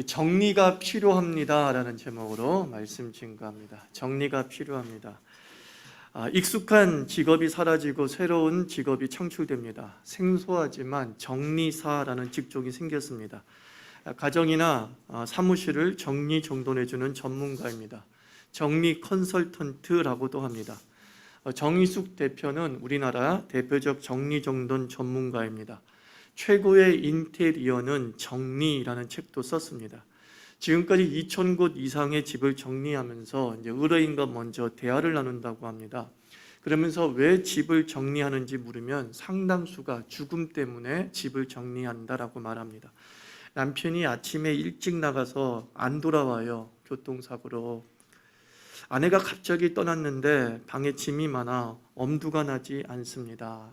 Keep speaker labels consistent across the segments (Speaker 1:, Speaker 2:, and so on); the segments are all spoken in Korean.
Speaker 1: 정리가 필요합니다 라는 제목으로 말씀 증거합니다. 정리가 필요합니다. 익숙한 직업이 사라지고 새로운 직업이 창출됩니다. 생소하지만 정리사라는 직종이 생겼습니다. 가정이나 사무실을 정리정돈해주는 전문가입니다. 정리 컨설턴트라고도 합니다. 정의숙 대표는 우리나라 대표적 정리정돈 전문가입니다. 최고의 인테리어는 정리라는 책도 썼습니다. 지금까지 2,000곳 이상의 집을 정리하면서 의뢰인과 먼저 대화를 나눈다고 합니다. 그러면서 왜 집을 정리하는지 물으면 상당수가 죽음 때문에 집을 정리한다라고 말합니다. 남편이 아침에 일찍 나가서 안 돌아와요. 교통사고로. 아내가 갑자기 떠났는데 방에 짐이 많아 엄두가 나지 않습니다.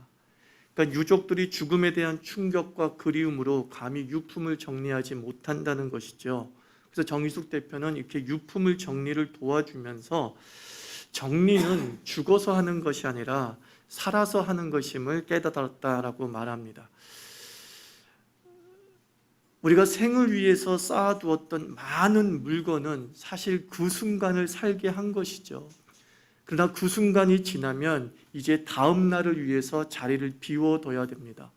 Speaker 1: 그러니까 유족들이 죽음에 대한 충격과 그리움으로 감히 유품을 정리하지 못한다는 것이죠. 그래서 정의숙 대표는 이렇게 유품을 정리를 도와주면서 정리는 죽어서 하는 것이 아니라 살아서 하는 것임을 깨달았다라고 말합니다. 우리가 생을 위해서 쌓아두었던 많은 물건은 사실 그 순간을 살게 한 것이죠. 그러나 그 순간이 지나면 이제 다음 날을 위해서 자리를 비워둬야 됩니다.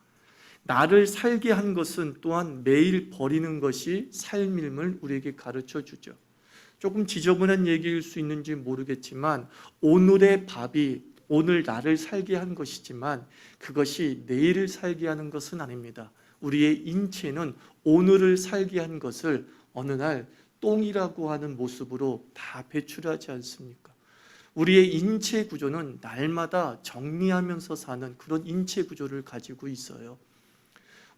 Speaker 1: 나를 살게 한 것은 또한 매일 버리는 것이 삶임을 우리에게 가르쳐 주죠. 조금 지저분한 얘기일 수 있는지 모르겠지만 오늘의 밥이 오늘 나를 살게 한 것이지만 그것이 내일을 살게 하는 것은 아닙니다. 우리의 인체는 오늘을 살게 한 것을 어느 날 똥이라고 하는 모습으로 다 배출하지 않습니까? 우리의 인체 구조는 날마다 정리하면서 사는 그런 인체 구조를 가지고 있어요.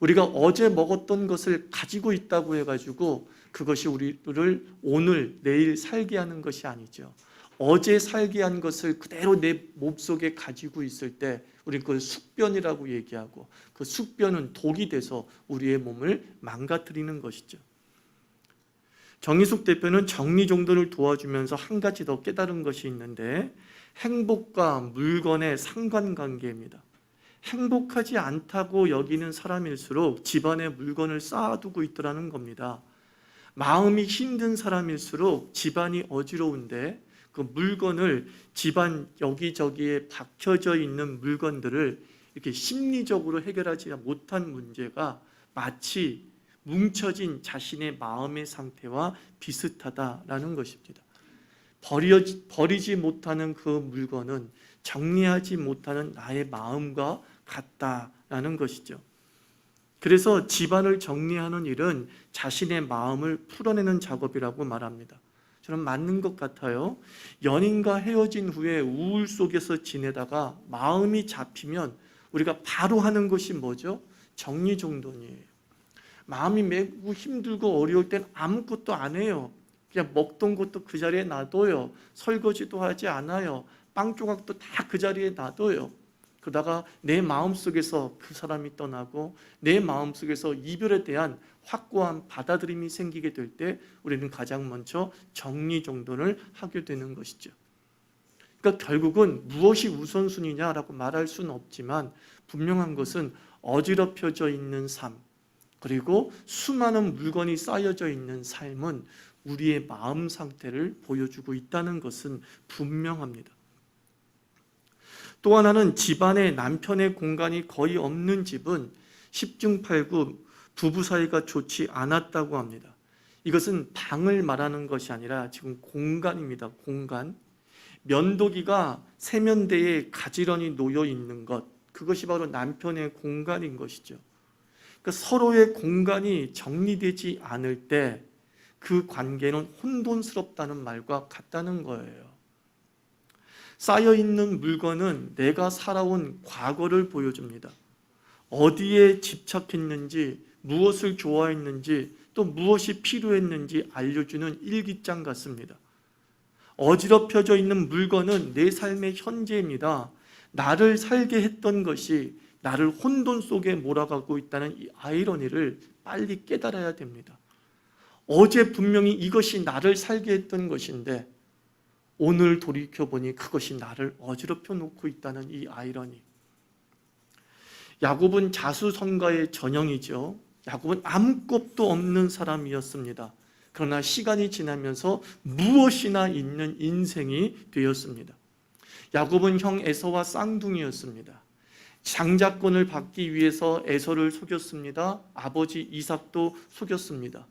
Speaker 1: 우리가 어제 먹었던 것을 가지고 있다고 해가지고 그것이 우리를 오늘, 내일 살게 하는 것이 아니죠. 어제 살게 한 것을 그대로 내 몸속에 가지고 있을 때 우리는 그걸 숙변이라고 얘기하고 그 숙변은 독이 돼서 우리의 몸을 망가뜨리는 것이죠. 정의숙 대표는 정리정돈을 도와주면서 한 가지 더 깨달은 것이 있는데 행복과 물건의 상관관계입니다. 행복하지 않다고 여기는 사람일수록 집안에 물건을 쌓아두고 있더라는 겁니다. 마음이 힘든 사람일수록 집안이 어지러운데 그 물건을 집안 여기저기에 박혀져 있는 물건들을 이렇게 심리적으로 해결하지 못한 문제가 마치 뭉쳐진 자신의 마음의 상태와 비슷하다라는 것입니다. 버리지 못하는 그 물건은 정리하지 못하는 나의 마음과 같다라는 것이죠. 그래서 집안을 정리하는 일은 자신의 마음을 풀어내는 작업이라고 말합니다. 저는 맞는 것 같아요. 연인과 헤어진 후에 우울 속에서 지내다가 마음이 잡히면 우리가 바로 하는 것이 뭐죠? 정리정돈이에요. 마음이 매우 힘들고 어려울 땐 아무것도 안 해요. 그냥 먹던 것도 그 자리에 놔둬요. 설거지도 하지 않아요. 빵 조각도 다 그 자리에 놔둬요. 그러다가 내 마음속에서 그 사람이 떠나고 내 마음속에서 이별에 대한 확고한 받아들임이 생기게 될 때 우리는 가장 먼저 정리정돈을 하게 되는 것이죠. 그러니까 결국은 무엇이 우선순위냐라고 말할 수는 없지만 분명한 것은 어지럽혀져 있는 삶 그리고 수많은 물건이 쌓여져 있는 삶은 우리의 마음 상태를 보여주고 있다는 것은 분명합니다. 또 하나는 집안에 남편의 공간이 거의 없는 집은 10중 8구 부부 사이가 좋지 않았다고 합니다. 이것은 방을 말하는 것이 아니라 지금 공간입니다. 공간. 면도기가 세면대에 가지런히 놓여 있는 것, 그것이 바로 남편의 공간인 것이죠. 그러니까 서로의 공간이 정리되지 않을 때 그 관계는 혼돈스럽다는 말과 같다는 거예요. 쌓여있는 물건은 내가 살아온 과거를 보여줍니다. 어디에 집착했는지, 무엇을 좋아했는지, 또 무엇이 필요했는지 알려주는 일기장 같습니다. 어지럽혀져 있는 물건은 내 삶의 현재입니다. 나를 살게 했던 것이 나를 혼돈 속에 몰아가고 있다는 이 아이러니를 빨리 깨달아야 됩니다. 어제 분명히 이것이 나를 살게 했던 것인데 오늘 돌이켜보니 그것이 나를 어지럽혀 놓고 있다는 이 아이러니. 야곱은 자수성가의 전형이죠. 야곱은 아무것도 없는 사람이었습니다. 그러나 시간이 지나면서 무엇이나 있는 인생이 되었습니다. 야곱은 형 에서와 쌍둥이였습니다. 장자권을 받기 위해서 에서를 속였습니다. 아버지 이삭도 속였습니다.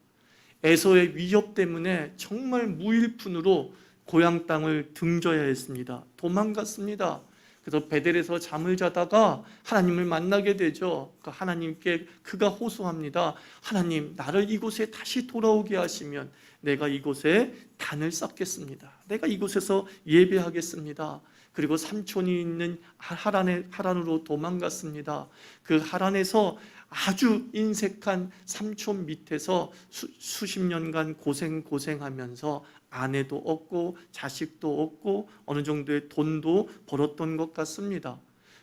Speaker 1: 에서의 위협 때문에 정말 무일푼으로 고향 땅을 등져야 했습니다. 도망갔습니다. 그래서 베델에서 잠을 자다가 하나님을 만나게 되죠. 하나님께 그가 호소합니다. 하나님, 나를 이곳에 다시 돌아오게 하시면 내가 이곳에 단을 쌓겠습니다. 내가 이곳에서 예배하겠습니다. 그리고 삼촌이 있는 하란으로 도망갔습니다. 그 하란에서 아주 인색한 삼촌 밑에서 수십 년간 고생하면서 아내도 얻고 자식도 얻고 어느 정도의 돈도 벌었던 것 같습니다.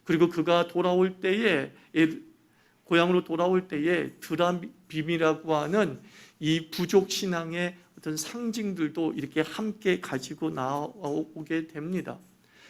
Speaker 1: 그리고 그가 돌아올 때에, 고향으로 돌아올 때에 드라빔이라고 하는 이 부족 신앙의 어떤 상징들도 이렇게 함께 가지고 나오게 됩니다.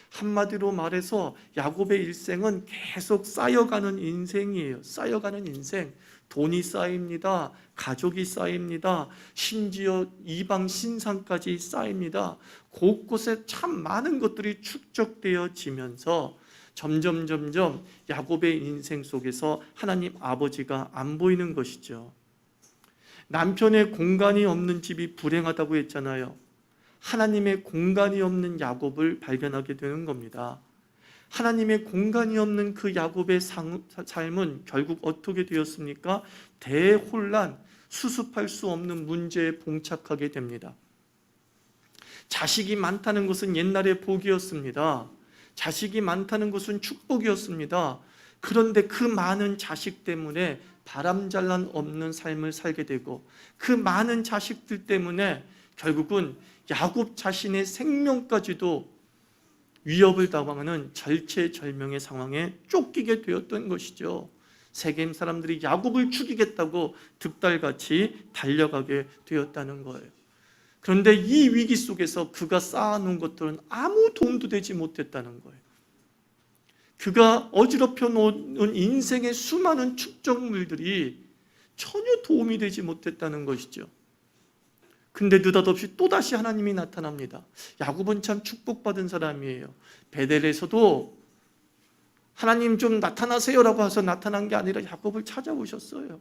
Speaker 1: 한마디로 말해서 야곱의 일생은 계속 쌓여가는 인생이에요. 쌓여가는 인생. 돈이 쌓입니다. 가족이 쌓입니다. 심지어 이방 신상까지 쌓입니다. 곳곳에 참 많은 것들이 축적되어지면서 점점 야곱의 인생 속에서 하나님 아버지가 안 보이는 것이죠. 남편의 공간이 없는 집이 불행하다고 했잖아요. 하나님의 공간이 없는 야곱을 발견하게 되는 겁니다. 하나님의 공간이 없는 그 야곱의 삶은 결국 어떻게 되었습니까? 대혼란, 수습할 수 없는 문제에 봉착하게 됩니다. 자식이 많다는 것은 옛날의 복이었습니다. 자식이 많다는 것은 축복이었습니다. 그런데 그 많은 자식 때문에 바람잘난 없는 삶을 살게 되고, 그 많은 자식들 때문에 결국은 야곱 자신의 생명까지도 위협을 당하는 절체절명의 상황에 쫓기게 되었던 것이죠. 세겜 사람들이 야곱을 죽이겠다고 득달같이 달려가게 되었다는 거예요. 그런데 이 위기 속에서 그가 쌓아놓은 것들은 아무 도움도 되지 못했다는 거예요. 그가 어지럽혀 놓은 인생의 수많은 축적물들이 전혀 도움이 되지 못했다는 것이죠. 근데 느닷없이 또다시 하나님이 나타납니다. 야곱은 참 축복받은 사람이에요. 베델에서도 하나님 좀 나타나세요라고 해서 나타난 게 아니라 야곱을 찾아오셨어요.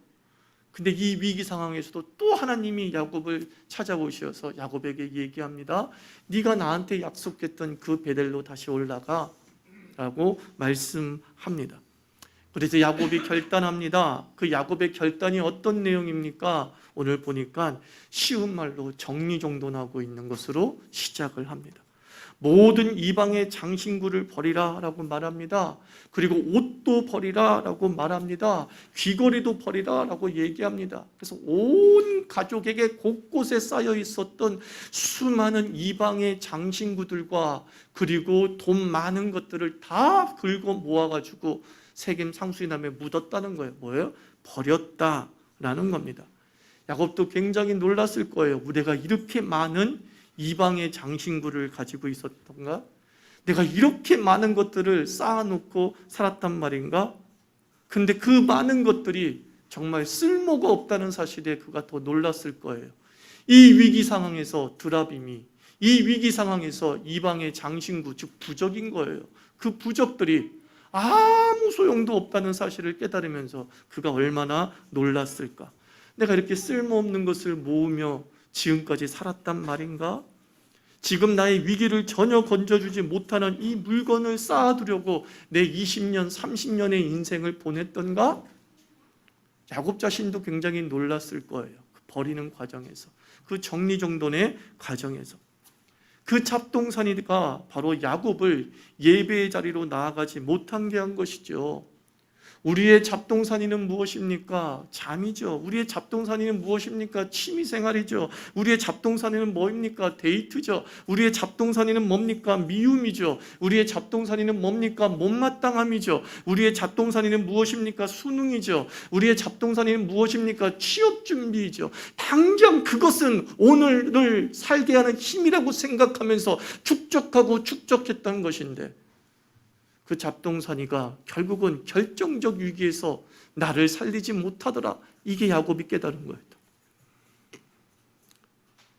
Speaker 1: 근데 이 위기 상황에서도 또 하나님이 야곱을 찾아오셔서 야곱에게 얘기합니다. 네가 나한테 약속했던 그 베델로 다시 올라가 라고 말씀합니다. 그래서 야곱이 결단합니다. 그 야곱의 결단이 어떤 내용입니까? 오늘 보니까 쉬운 말로 정리정돈하고 있는 것으로 시작을 합니다. 모든 이방의 장신구를 버리라 라고 말합니다. 그리고 옷도 버리라 라고 말합니다. 귀걸이도 버리라 라고 얘기합니다. 그래서 온 가족에게 곳곳에 쌓여 있었던 수많은 이방의 장신구들과 그리고 돈 많은 것들을 다 긁어 모아가지고 세겜 상수인함에 묻었다는 거예요. 뭐예요? 버렸다라는 겁니다. 야곱도 굉장히 놀랐을 거예요. 내가 이렇게 많은 이방의 장신구를 가지고 있었던가? 내가 이렇게 많은 것들을 쌓아놓고 살았단 말인가? 근데 그 많은 것들이 정말 쓸모가 없다는 사실에 그가 더 놀랐을 거예요. 이 위기 상황에서 드라빔이, 이 위기 상황에서 이방의 장신구, 즉 부적인 거예요. 그 부적들이 아무 소용도 없다는 사실을 깨달으면서 그가 얼마나 놀랐을까? 내가 이렇게 쓸모없는 것을 모으며 지금까지 살았단 말인가? 지금 나의 위기를 전혀 건져주지 못하는 이 물건을 쌓아두려고 내 20년, 30년의 인생을 보냈던가? 야곱 자신도 굉장히 놀랐을 거예요. 그 버리는 과정에서, 그 정리정돈의 과정에서. 그 잡동사니가 바로 야곱을 예배의 자리로 나아가지 못하게 한 것이죠. 우리의 잡동사니는 무엇입니까? 잠이죠. 우리의 잡동사니는 무엇입니까? 취미생활이죠. 우리의 잡동사니는 뭐입니까? 데이트죠. 우리의 잡동사니는 뭡니까? 미움이죠. 우리의 잡동사니는 뭡니까? 못마땅함이죠. 우리의 잡동사니는 무엇입니까? 수능이죠. 우리의 잡동사니는 무엇입니까? 취업준비이죠. 당장 그것은 오늘을 살게 하는 힘이라고 생각하면서 축적하고 축적했던 것인데, 그 잡동사니가 결국은 결정적 위기에서 나를 살리지 못하더라. 이게 야곱이 깨달은 거예요.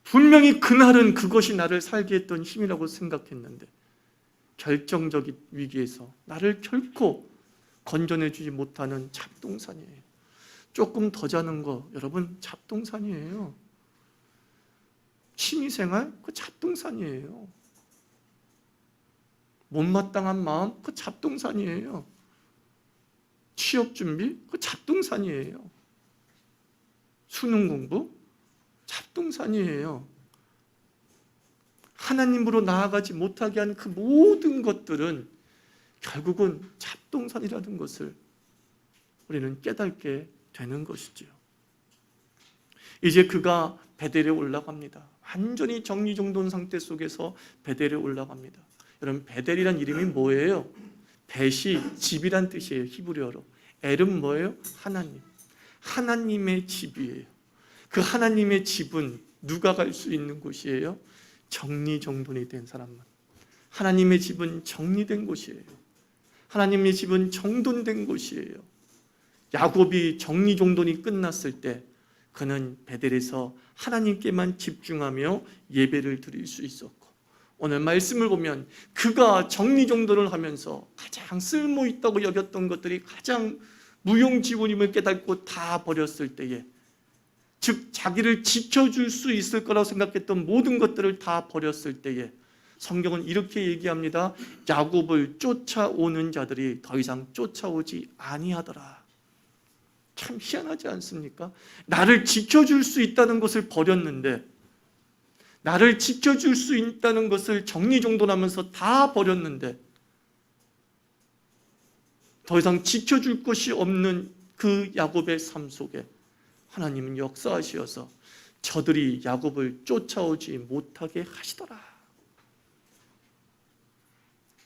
Speaker 1: 분명히 그날은 그것이 나를 살게 했던 힘이라고 생각했는데 결정적 위기에서 나를 결코 건져내주지 못하는 잡동산이에요. 조금 더 자는 거 여러분 잡동산이에요. 취미생활 그 잡동산이에요. 못마땅한 마음 그 잡동산이에요. 취업준비 그 잡동산이에요. 수능 공부 잡동산이에요. 하나님으로 나아가지 못하게 한 그 모든 것들은 결국은 잡동산이라는 것을 우리는 깨닫게 되는 것이죠. 이제 그가 베델에 올라갑니다. 완전히 정리정돈 상태 속에서 베델에 올라갑니다. 여러분 베델이란 이름이 뭐예요? 벳이 집이란 뜻이에요. 히브리어로. 엘은 뭐예요? 하나님. 하나님의 집이에요. 그 하나님의 집은 누가 갈 수 있는 곳이에요? 정리정돈이 된 사람만. 하나님의 집은 정리된 곳이에요. 하나님의 집은 정돈된 곳이에요. 야곱이 정리정돈이 끝났을 때 그는 베델에서 하나님께만 집중하며 예배를 드릴 수 있었고, 오늘 말씀을 보면 그가 정리정돈을 하면서 가장 쓸모있다고 여겼던 것들이 가장 무용지물임을 깨닫고 다 버렸을 때에, 즉 자기를 지켜줄 수 있을 거라고 생각했던 모든 것들을 다 버렸을 때에 성경은 이렇게 얘기합니다. 야곱을 쫓아오는 자들이 더 이상 쫓아오지 아니하더라. 참 희한하지 않습니까? 나를 지켜줄 수 있다는 것을 버렸는데, 나를 지켜줄 수 있다는 것을 정리정돈하면서 다 버렸는데, 더 이상 지켜줄 것이 없는 그 야곱의 삶 속에 하나님은 역사하시어서 저들이 야곱을 쫓아오지 못하게 하시더라.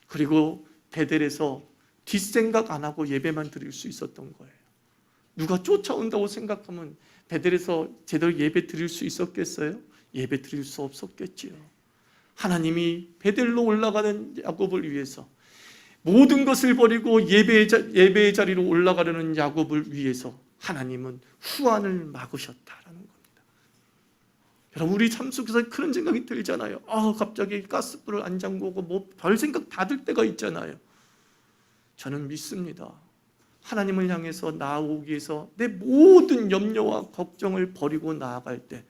Speaker 1: 그리고 베델에서 뒷생각 안 하고 예배만 드릴 수 있었던 거예요. 누가 쫓아온다고 생각하면 베델에서 제대로 예배 드릴 수 있었겠어요? 예배 드릴 수 없었겠지요. 하나님이 베델로 올라가는 야곱을 위해서, 모든 것을 버리고 예배의 자리로 올라가려는 야곱을 위해서 하나님은 후환을 막으셨다라는 겁니다. 여러분, 우리 삶 속에서 그런 생각이 들잖아요. 갑자기 가스불을 안 잠그고 뭐 별 생각 다 들 때가 있잖아요. 저는 믿습니다. 하나님을 향해서 나아오기 위해서 내 모든 염려와 걱정을 버리고 나아갈 때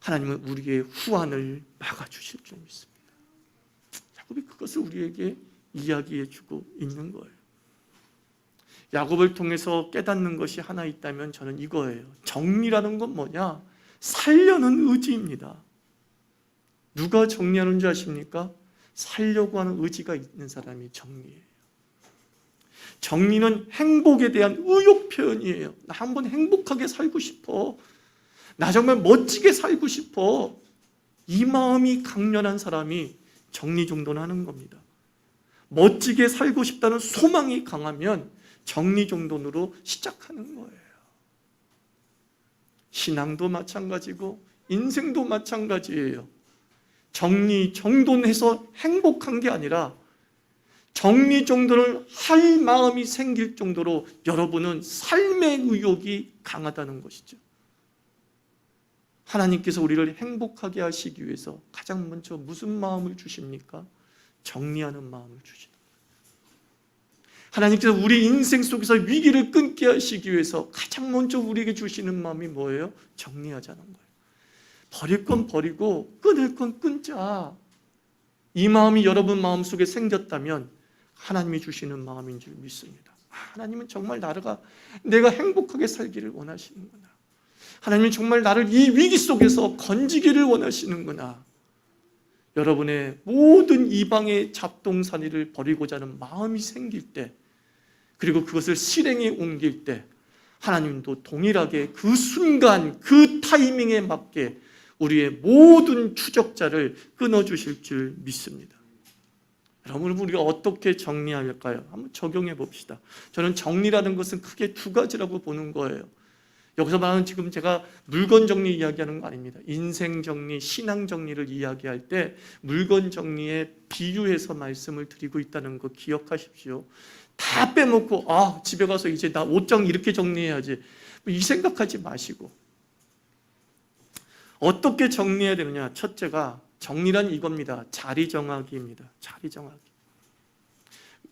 Speaker 1: 하나님은 우리의 후환을 막아주실 줄 믿습니다. 야곱이 그것을 우리에게 이야기해 주고 있는 거예요. 야곱을 통해서 깨닫는 것이 하나 있다면 저는 이거예요. 정리라는 건 뭐냐? 살려는 의지입니다. 누가 정리하는 줄 아십니까? 살려고 하는 의지가 있는 사람이 정리예요. 정리는 행복에 대한 의욕 표현이에요. 나 한번 행복하게 살고 싶어. 나 정말 멋지게 살고 싶어. 이 마음이 강렬한 사람이 정리정돈하는 겁니다. 멋지게 살고 싶다는 소망이 강하면 정리정돈으로 시작하는 거예요. 신앙도 마찬가지고 인생도 마찬가지예요. 정리정돈해서 행복한 게 아니라 정리정돈을 할 마음이 생길 정도로 여러분은 삶의 의욕이 강하다는 것이죠. 하나님께서 우리를 행복하게 하시기 위해서 가장 먼저 무슨 마음을 주십니까? 정리하는 마음을 주시는 거예요. 하나님께서 우리 인생 속에서 위기를 끊게 하시기 위해서 가장 먼저 우리에게 주시는 마음이 뭐예요? 정리하자는 거예요. 버릴 건 버리고 끊을 건 끊자. 이 마음이 여러분 마음속에 생겼다면 하나님이 주시는 마음인 줄 믿습니다. 하나님은 정말 내가 행복하게 살기를 원하시는구나. 하나님은 정말 나를 이 위기 속에서 건지기를 원하시는구나. 여러분의 모든 이방의 잡동사니를 버리고자 하는 마음이 생길 때, 그리고 그것을 실행에 옮길 때 하나님도 동일하게 그 순간 그 타이밍에 맞게 우리의 모든 추적자를 끊어주실 줄 믿습니다. 여러분, 우리가 어떻게 정리할까요? 한번 적용해 봅시다. 저는 정리라는 것은 크게 두 가지라고 보는 거예요. 여기서 말하는 지금 제가 물건 정리 이야기하는 거 아닙니다. 인생 정리, 신앙 정리를 이야기할 때 물건 정리에 비유해서 말씀을 드리고 있다는 거 기억하십시오. 다 빼먹고 집에 가서 이제 나 옷장 이렇게 정리해야지 이 생각하지 마시고 어떻게 정리해야 되느냐. 첫째가 정리란 이겁니다. 자리 정하기입니다. 자리 정하기.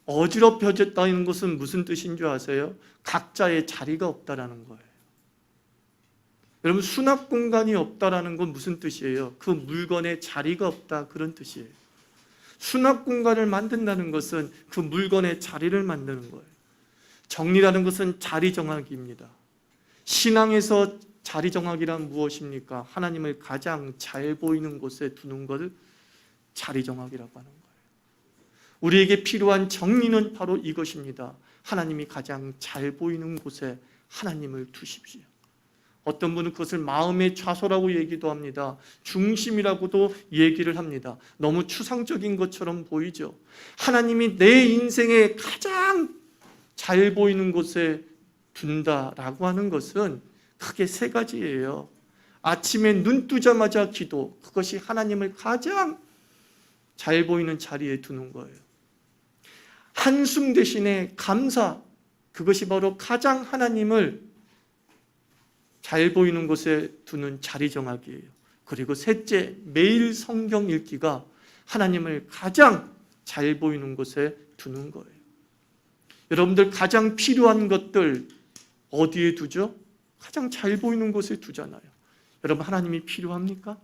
Speaker 1: 어지럽혀졌다는 것은 무슨 뜻인 줄 아세요? 각자의 자리가 없다라는 거예요. 여러분, 수납 공간이 없다라는 건 무슨 뜻이에요? 그 물건에 자리가 없다, 그런 뜻이에요. 수납 공간을 만든다는 것은 그 물건의 자리를 만드는 거예요. 정리라는 것은 자리 정하기입니다. 신앙에서 자리 정하기란 무엇입니까? 하나님을 가장 잘 보이는 곳에 두는 것을 자리 정하기라고 하는 거예요. 우리에게 필요한 정리는 바로 이것입니다. 하나님이 가장 잘 보이는 곳에 하나님을 두십시오. 어떤 분은 그것을 마음의 좌소라고 얘기도 합니다. 중심이라고도 얘기를 합니다. 너무 추상적인 것처럼 보이죠. 하나님이 내 인생에 가장 잘 보이는 곳에 둔다라고 하는 것은 크게 세 가지예요. 아침에 눈 뜨자마자 기도, 그것이 하나님을 가장 잘 보이는 자리에 두는 거예요. 한숨 대신에 감사, 그것이 바로 가장 하나님을 잘 보이는 곳에 두는 자리 정하기예요. 그리고 셋째, 매일 성경 읽기가 하나님을 가장 잘 보이는 곳에 두는 거예요. 여러분들 가장 필요한 것들 어디에 두죠? 가장 잘 보이는 곳에 두잖아요. 여러분, 하나님이 필요합니까?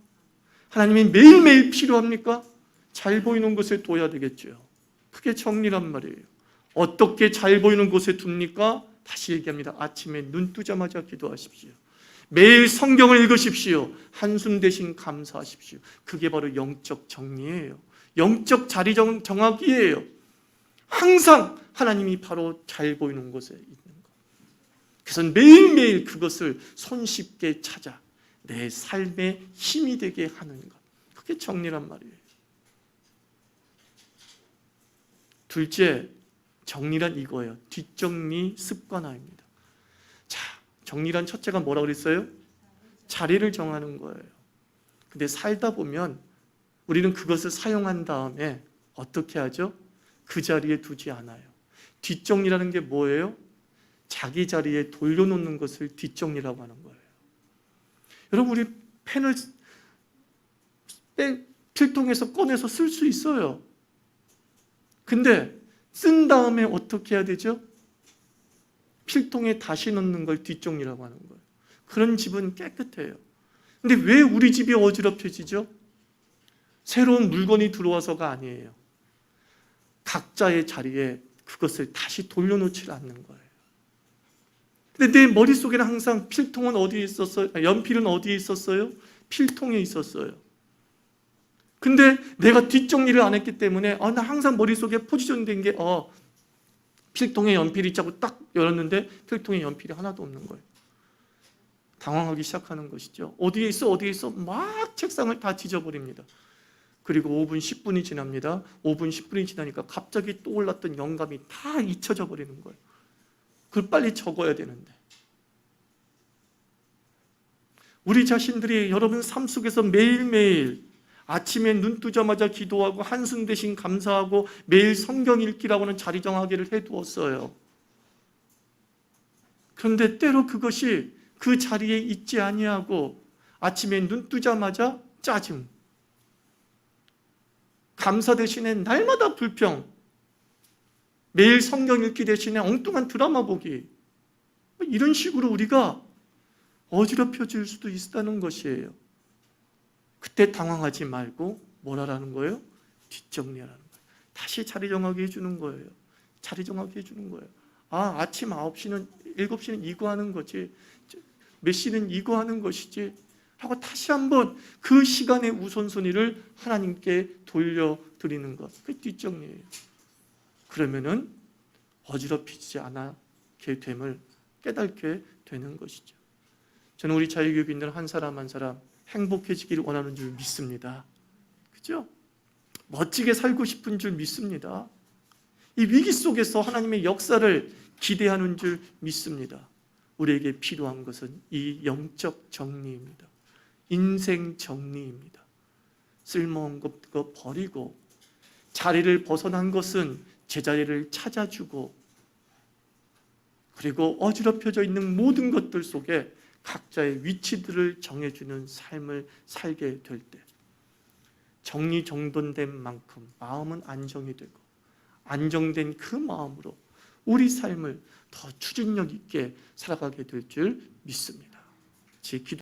Speaker 1: 하나님이 매일매일 필요합니까? 잘 보이는 곳에 둬야 되겠죠. 그게 정리란 말이에요. 어떻게 잘 보이는 곳에 둡니까? 다시 얘기합니다. 아침에 눈 뜨자마자 기도하십시오. 매일 성경을 읽으십시오. 한숨 대신 감사하십시오. 그게 바로 영적 정리예요. 영적 자리 정하기예요. 항상 하나님이 바로 잘 보이는 곳에 있는 것. 그래서 매일매일 그것을 손쉽게 찾아 내 삶의 힘이 되게 하는 것. 그게 정리란 말이에요. 둘째, 정리란 이거예요. 뒷정리 습관화입니다. 자, 정리란 첫째가 뭐라고 그랬어요? 자리를 정하는 거예요. 근데 살다 보면 우리는 그것을 사용한 다음에 어떻게 하죠? 그 자리에 두지 않아요. 뒷정리라는 게 뭐예요? 자기 자리에 돌려놓는 것을 뒷정리라고 하는 거예요. 여러분, 우리 펜을 필통에서 꺼내서 쓸 수 있어요. 근데 쓴 다음에 어떻게 해야 되죠? 필통에 다시 넣는 걸 뒷정리라고 하는 거예요. 그런 집은 깨끗해요. 근데 왜 우리 집이 어지럽혀지죠? 새로운 물건이 들어와서가 아니에요. 각자의 자리에 그것을 다시 돌려놓지 않는 거예요. 근데 내 머릿속에는 항상 필통은 어디에 있었어요? 연필은 어디에 있었어요? 필통에 있었어요. 근데 내가 뒷정리를 안 했기 때문에 나 항상 머릿속에 포지션된 게 필통에 연필이 있자고 딱 열었는데 필통에 연필이 하나도 없는 거예요. 당황하기 시작하는 것이죠. 어디에 있어? 어디에 있어? 막 책상을 다 뒤져버립니다. 그리고 5분, 10분이 지납니다. 5분, 10분이 지나니까 갑자기 떠올랐던 영감이 다 잊혀져 버리는 거예요. 그걸 빨리 적어야 되는데. 우리 자신들이 여러분 삶 속에서 매일매일 아침에 눈 뜨자마자 기도하고 한숨 대신 감사하고 매일 성경 읽기라고 하는 자리 정하기를 해두었어요. 그런데 때로 그것이 그 자리에 있지 아니하고 아침에 눈 뜨자마자 짜증, 감사 대신에 날마다 불평, 매일 성경 읽기 대신에 엉뚱한 드라마 보기, 이런 식으로 우리가 어지럽혀질 수도 있다는 것이에요. 그때 당황하지 말고 뭐라는 거예요? 뒷정리하라는 거예요. 다시 자리 정하게 해주는 거예요. 자리 정하게 해주는 거예요. 아침 9시는 7시는 이거 하는 거지, 몇 시는 이거 하는 것이지 하고 다시 한번 그 시간의 우선순위를 하나님께 돌려드리는 것. 그게 뒷정리예요. 그러면은 어지럽히지 않게 됨을 깨닫게 되는 것이죠. 저는 우리 자유교육인들 한 사람 한 사람 행복해지기를 원하는 줄 믿습니다. 그죠? 멋지게 살고 싶은 줄 믿습니다. 이 위기 속에서 하나님의 역사를 기대하는 줄 믿습니다. 우리에게 필요한 것은 이 영적 정리입니다. 인생 정리입니다. 쓸모없는 것 버리고 자리를 벗어난 것은 제자리를 찾아주고 그리고 어지럽혀져 있는 모든 것들 속에 각자의 위치들을 정해주는 삶을 살게 될 때 정리정돈된 만큼 마음은 안정이 되고 안정된 그 마음으로 우리 삶을 더 추진력 있게 살아가게 될 줄 믿습니다. 제 기도